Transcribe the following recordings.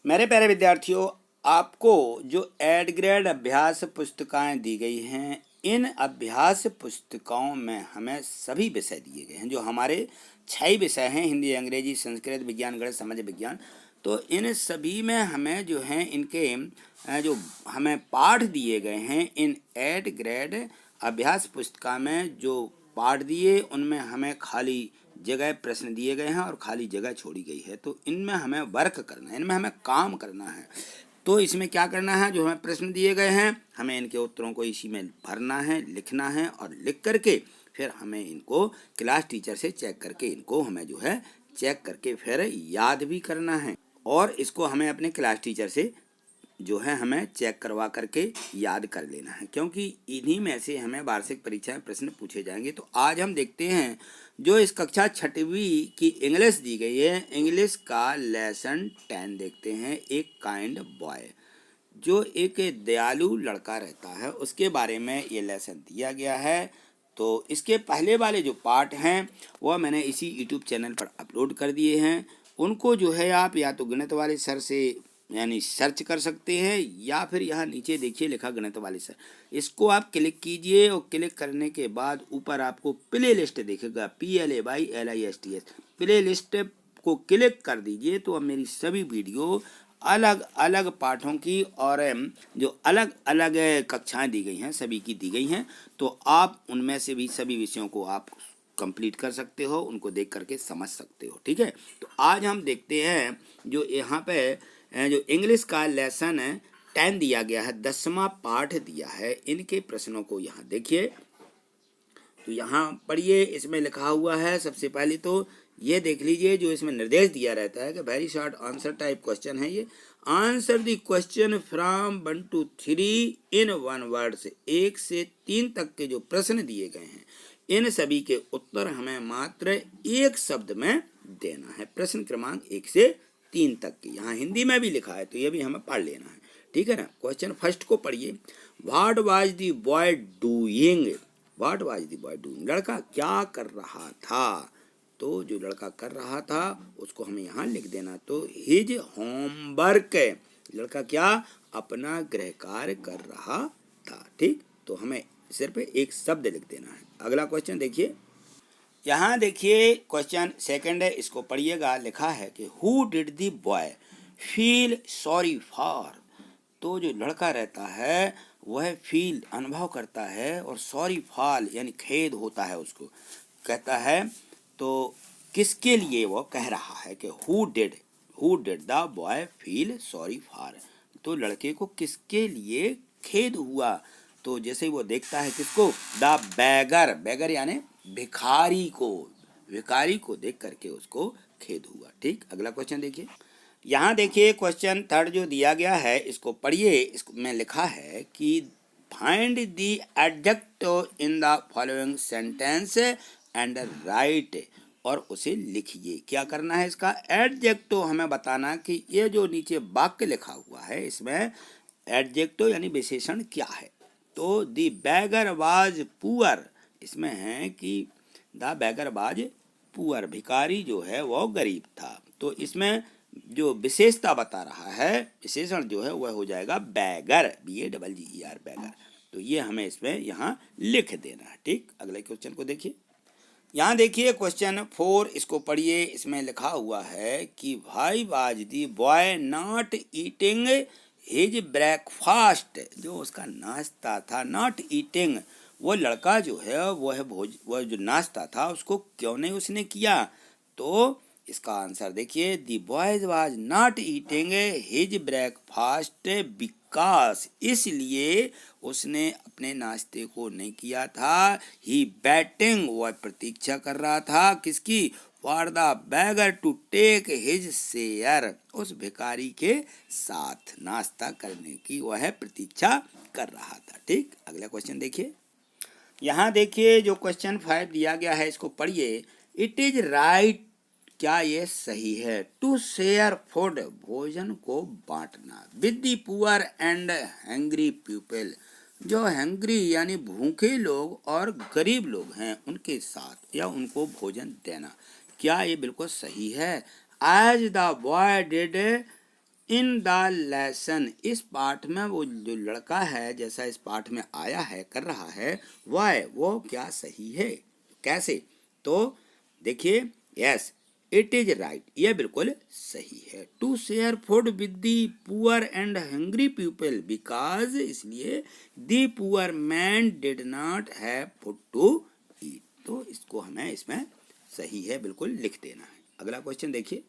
मेरे प्यारे विद्यार्थियों, आपको जो एड ग्रेड अभ्यास पुस्तिकाएं दी गई हैं, इन अभ्यास पुस्तिकाओं में हमें सभी विषय दिए गए हैं। जो हमारे 6 विषय हैं, हिंदी, अंग्रेजी, संस्कृत, विज्ञान, गणित, समाज विज्ञान, तो इन सभी में हमें जो है इनके जो हमें पाठ दिए गए हैं, इन एड ग्रेड अभ्यास पुस्तिका में जो पाठ दिए उनमें हमें खाली जगह प्रश्न दिए गए हैं और खाली जगह छोड़ी गई है। तो इनमें हमें वर्क करना है, इनमें हमें काम करना है। तो इसमें क्या करना है, जो हमें प्रश्न दिए गए हैं हमें इनके उत्तरों को इसी में भरना है, लिखना है, और लिख करके फिर हमें इनको क्लास टीचर से चेक करके इनको हमें जो है चेक करके फिर याद भी करना है। और इसको हमें अपने क्लास टीचर से जो है हमें चेक करवा करके याद कर लेना है, क्योंकि इन्हीं में से हमें वार्षिक परीक्षा में प्रश्न पूछे जाएंगे। तो आज हम देखते हैं जो इस कक्षा 6वीं की इंग्लिश दी गई है, इंग्लिश का लेसन 10 देखते हैं। एक काइंड बॉय, जो एक दयालु लड़का रहता है, उसके बारे में ये लेसन दिया गया है। तो इसके पहले वाले जो पार्ट हैं वह मैंने इसी यूट्यूब चैनल पर अपलोड कर दिए हैं। उनको जो है आप या तो गणित वाले सर से यानी सर्च कर सकते हैं, या फिर यहाँ नीचे देखिए लिखा गणित वाले सर, इसको आप क्लिक कीजिए और क्लिक करने के बाद ऊपर आपको प्ले लिस्ट दिखेगा, PLAYLIST, प्ले लिस्ट को क्लिक कर दीजिए। तो अब मेरी सभी वीडियो अलग अलग पाठों की और जो अलग अलग कक्षाएं दी गई हैं सभी की दी गई हैं। तो आप उनमें से भी सभी विषयों को आप कंप्लीट कर सकते हो, उनको देख करके समझ सकते हो। ठीक है, तो आज हम देखते हैं जो यहाँ पे जो इंग्लिश का लेसन 10 दिया गया है, 10वां पाठ दिया है। इनके प्रश्नों को यहाँ देखिए, तो यहाँ पढ़िए, इसमें लिखा हुआ है। सबसे पहले तो ये देख लीजिए, जो इसमें निर्देश दिया रहता है कि very short answer type question है ये। Answer the question from 1 to 3 in 1 word से 1 से 3 तक के जो प्रश्न दिए गए हैं, इन सभी के उत्तर हमें मात्र एक शब्द में देना है। प्रश्न क्रमांक 1 से 3 तक की यहाँ हिंदी में भी लिखा है, तो ये भी हमें पढ़ लेना है। ठीक है ना। क्वेश्चन फर्स्ट को पढ़िए, what was the boy doing, what was the boy doing, लड़का क्या कर रहा था। तो जो लड़का कर रहा था उसको हमें यहाँ लिख देना। तो हिज होमवर्क, लड़का क्या अपना गृह कार्य कर रहा था। ठीक, तो हमें सिर्फ एक शब्द लिख देना है। अगला क्वेश्चन देखिए, यहाँ देखिए क्वेश्चन सेकंड है, इसको पढ़िएगा। लिखा है कि who did the boy feel sorry for, तो जो लड़का रहता है वह फील अनुभव करता है, और सॉरी फॉल यानी खेद होता है उसको कहता है। तो किसके लिए वो कह रहा है कि who did the boy feel sorry for, तो लड़के को किसके लिए खेद हुआ। तो जैसे वो देखता है किसको, द बैगर, बैगर यानी भिखारी को देख करके उसको खेद हुआ। ठीक, अगला क्वेश्चन देखिए, यहाँ देखिए क्वेश्चन थर्ड जो दिया गया है इसको पढ़िए। इसमें लिखा है कि find the adjective in the following sentence and right, और उसे लिखिए। क्या करना है, इसका एडजेक्टिव हमें बताना कि ये जो नीचे वाक्य लिखा हुआ है इसमें एडजेक्टिव यानी विशेषण क्या है। तो द बैगर वाज पुअर, इसमें है कि द बैगर वाज पुअर, भिखारी जो है वो गरीब था। तो इसमें जो विशेषता बता रहा है, विशेषण जो है वह हो जाएगा बैगर, BAGGER, बैगर। तो ये हमें इसमें यहाँ लिख देना है। ठीक, अगले क्वेश्चन को देखिए, यहाँ देखिए क्वेश्चन 4, इसको पढ़िए। इसमें लिखा हुआ है कि भाई was the boy not eating his breakfast, जो उसका नाश्ता था, नॉट ईटिंग, वो लड़का जो है वह जो नाश्ता था उसको क्यों नहीं उसने किया। तो इसका आंसर देखिए, दी boy was not eating his breakfast because, इसलिए उसने अपने नाश्ते को नहीं किया था। ही बैटिंग, वह प्रतीक्षा कर रहा था किसकी, for the beggar to take his share, उस भिखारी के साथ नाश्ता करने की वह प्रतीक्षा कर रहा था। ठीक, अगला क्वेश्चन देखिए, यहाँ देखिए जो क्वेश्चन 5 दिया गया है इसको पढ़िए। इट इज राइट, क्या ये सही है, टू शेयर फूड, भोजन को बांटना, with the poor and hangry people, जो हैंग्री यानी भूखे लोग और गरीब लोग हैं उनके साथ, या उनको भोजन देना, क्या ये बिल्कुल सही है। As the boy did in the lesson, इस पाठ में वो जो लड़का है जैसा इस पाठ में आया है कर रहा है वह वो क्या सही है कैसे। तो देखिए यस इट इज राइट, यह बिल्कुल सही है। To share food with the poor and hungry people because, इसलिए the poor man did not have food to eat. तो इसको हमें इसमें सही है बिल्कुल लिख देना है। अगला क्वेश्चन देखिए,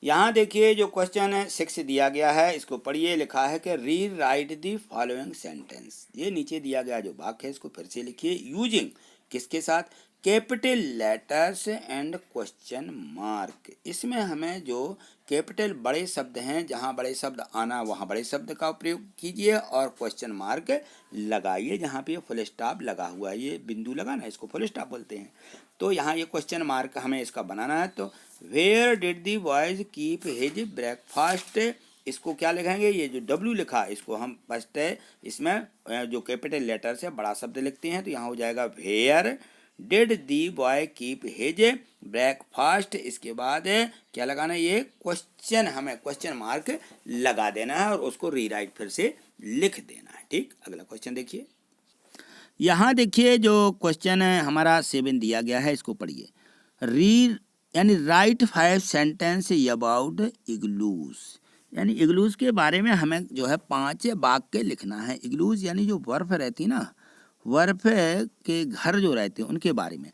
यहाँ देखिए जो क्वेश्चन है 6 दिया गया है, इसको पढ़िए। लिखा है कि री राइट दी फॉलोइंग सेंटेंस, ये नीचे दिया गया जो वाक्य है इसको फिर से लिखिए यूजिंग किसके साथ, capital letters and question mark. इसमें हमें जो कैपिटल बड़े शब्द हैं, जहाँ बड़े शब्द आना वहाँ बड़े शब्द का प्रयोग कीजिए और क्वेश्चन मार्क लगाइए जहाँ पे फुल स्टॉप लगा हुआ है, ये बिंदु लगाना इसको फुल स्टॉप बोलते हैं। तो यहाँ ये क्वेश्चन मार्क हमें इसका बनाना है। तो where did the boys keep his breakfast, इसको क्या लिखेंगे, ये जो डब्ल्यू लिखा इसको हम फर्स्ट इसमें जो कैपिटल लेटर से बड़ा शब्द लिखते हैं तो यहाँ हो जाएगा where did the boy keep his breakfast. इसके बाद क्या लगाना है, ये क्वेश्चन हमें क्वेश्चन मार्क लगा देना है और उसको रीराइट फिर से लिख देना है। ठीक, अगला क्वेश्चन देखिए। यहाँ देखिए जो क्वेश्चन है हमारा 7 दिया गया है, इसको पढ़िए। री यानी राइट 5 सेंटेंस अबाउट इग्लूज, यानी इग्लूज के बारे में हमें जो है 5 वाक्य लिखना है। इग्लूज यानी जो बर्फ रहती ना, बर्फ के घर जो रहते हैं उनके बारे में।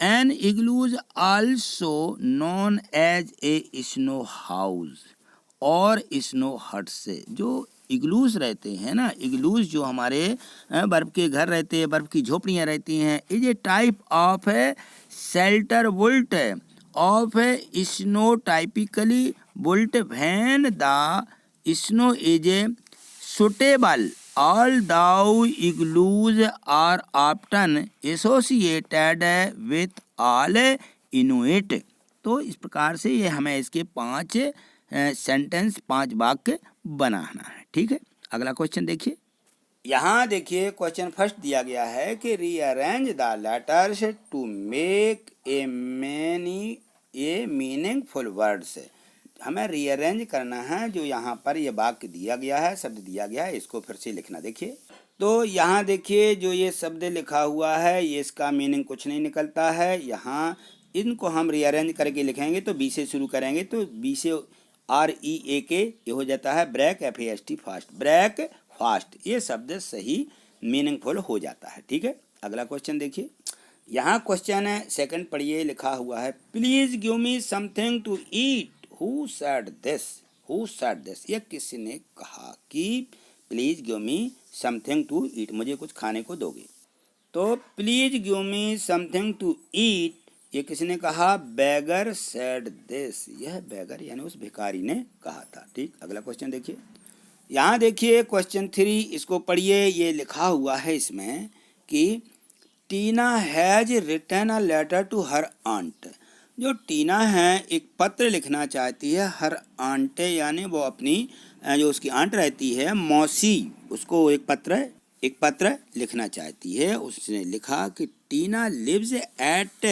An igloos also known as a snow house और स्नो हट से, जो इग्लूस रहते हैं ना, इग्लूस जो हमारे बर्फ के घर रहते हैं, बर्फ की झोपड़ियाँ रहती हैं, is a type of shelter built of snow typically built when the snow is suitable although igloos are often associated with all Inuit। तो इस प्रकार से ये हमें इसके 5 सेंटेंस 5 वाक्य बनाना है। ठीक है, अगला क्वेश्चन देखिए। यहाँ देखिए क्वेश्चन फर्स्ट दिया गया है कि rearrange the letters to make a meaningful words, हमें रीअरेंज करना है। जो यहाँ पर ये वाक्य दिया गया है, शब्द दिया गया है, इसको फिर से लिखना। देखिए तो यहाँ देखिए जो ये शब्द लिखा हुआ है ये इसका मीनिंग कुछ नहीं निकलता है। यहाँ इनको हम रीअरेंज करके लिखेंगे तो बी से शुरू करेंगे तो बी से REAK ये हो जाता है break FAST fast, break fast, ये शब्द सही मीनिंगफुल हो जाता है। ठीक है, अगला क्वेश्चन देखिए। यहाँ क्वेश्चन है सेकंड पढ़िए। लिखा हुआ है please give me something to eat. Who said this? Who said this? यह किसी ने कहा कि please give me something to eat, मुझे कुछ खाने को दोगे। तो please give me something to eat ये किसी ने कहा, बेगर सेड दिस, यह बेगर यानी उस भिखारी ने कहा था। ठीक, अगला क्वेश्चन देखिए। यहाँ देखिए क्वेश्चन 3, इसको पढ़िए। ये लिखा हुआ है इसमें कि Tina has written a letter to her aunt, जो टीना है एक पत्र लिखना चाहती है हर आंटे, यानी वो अपनी जो उसकी आंट रहती है मौसी, उसको एक पत्र लिखना चाहती है। उसने लिखा कि टीना लिव्स एट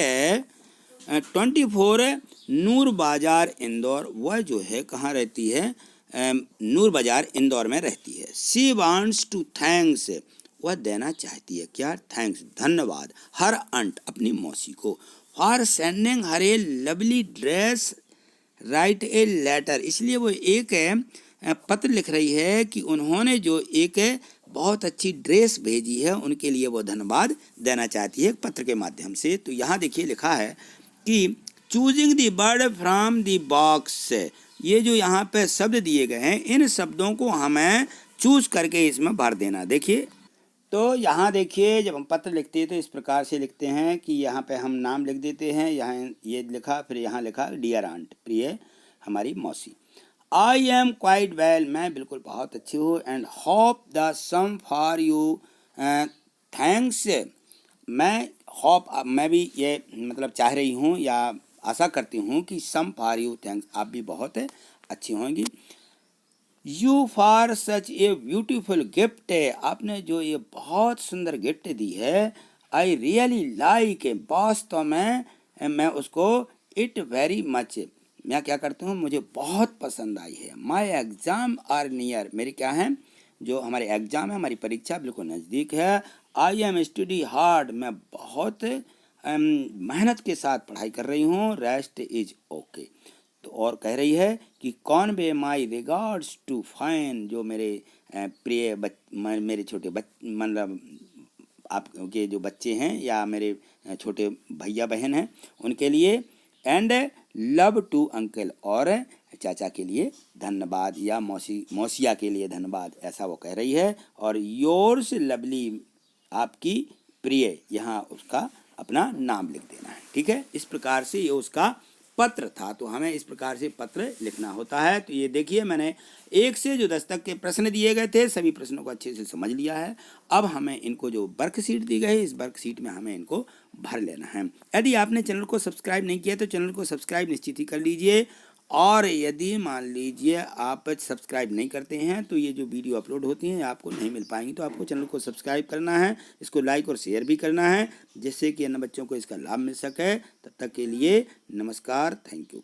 24 नूर बाजार इंदौर, वह जो है कहाँ रहती है, नूर बाजार इंदौर में रहती है। शी वांट्स टू थैंक्स, वह देना चाहती है क्या, थैंक्स धन्यवाद, हर आंट अपनी मौसी को, for sending her a lovely dress write a letter, इसलिए वो एक पत्र लिख रही है कि उन्होंने जो एक बहुत अच्छी ड्रेस भेजी है उनके लिए वो धन्यवाद देना चाहती है पत्र के माध्यम से। तो यहाँ देखिए लिखा है कि choosing the word from the box, ये जो यहाँ पे शब्द दिए गए हैं इन शब्दों को हमें चूज करके इसमें भर देना। देखिए तो यहाँ देखिए जब हम पत्र लिखते हैं तो इस प्रकार से लिखते हैं कि यहाँ पे हम नाम लिख देते हैं, यहाँ ये लिखा, फिर यहाँ लिखा डियर आंट, प्रिय हमारी मौसी। आई एम क्वाइट वेल, मैं बिल्कुल बहुत अच्छी हूँ। And hope the same for you, thanks, मैं होप मैं भी ये मतलब चाह रही हूँ या आशा करती हूँ कि सम फॉर यू, थैंक्स आप भी बहुत अच्छी होंगी। You for such a beautiful gift, आपने जो ये बहुत सुंदर गिफ्ट दी है। आई रियली लाइक, वास्तव में मैं उसको इट वेरी मच, मैं क्या करता हूँ, मुझे बहुत पसंद आई है। माई एग्ज़ाम आर नियर, मेरे क्या हैं, जो हमारे एग्ज़ाम है, हमारी परीक्षा बिल्कुल नज़दीक है। आई एम स्टडी हार्ड, मैं बहुत मेहनत के साथ पढ़ाई कर रही हूँ। Rest is okay. तो और कह रही है कि कौन बे माई रिगार्ड्स टू फाइन, जो मेरे प्रिय मेरे छोटे मतलब आपके जो बच्चे हैं या मेरे छोटे भैया बहन हैं उनके लिए। एंड लव टू अंकल, और चाचा के लिए धन्यवाद, या मौसिया के लिए धन्यवाद, ऐसा वो कह रही है। और योर्स लवली, आपकी प्रिय, यहाँ उसका अपना नाम लिख देना है। ठीक है, इस प्रकार से ये उसका पत्र था। तो हमें इस प्रकार से पत्र लिखना होता है। तो ये देखिए, मैंने 1 से जो 10 तक के प्रश्न दिए गए थे, सभी प्रश्नों को अच्छे से समझ लिया है। अब हमें इनको जो वर्कशीट दी गई है, इस वर्कशीट में हमें इनको भर लेना है। यदि आपने चैनल को सब्सक्राइब नहीं किया तो चैनल को सब्सक्राइब निश्चित ही कर लीजिए। और यदि मान लीजिए आप सब्सक्राइब नहीं करते हैं तो ये जो वीडियो अपलोड होती हैं आपको नहीं मिल पाएंगी। तो आपको चैनल को सब्सक्राइब करना है, इसको लाइक और शेयर भी करना है, जिससे कि अन्य बच्चों को इसका लाभ मिल सके। तब तक के लिए नमस्कार, थैंक यू।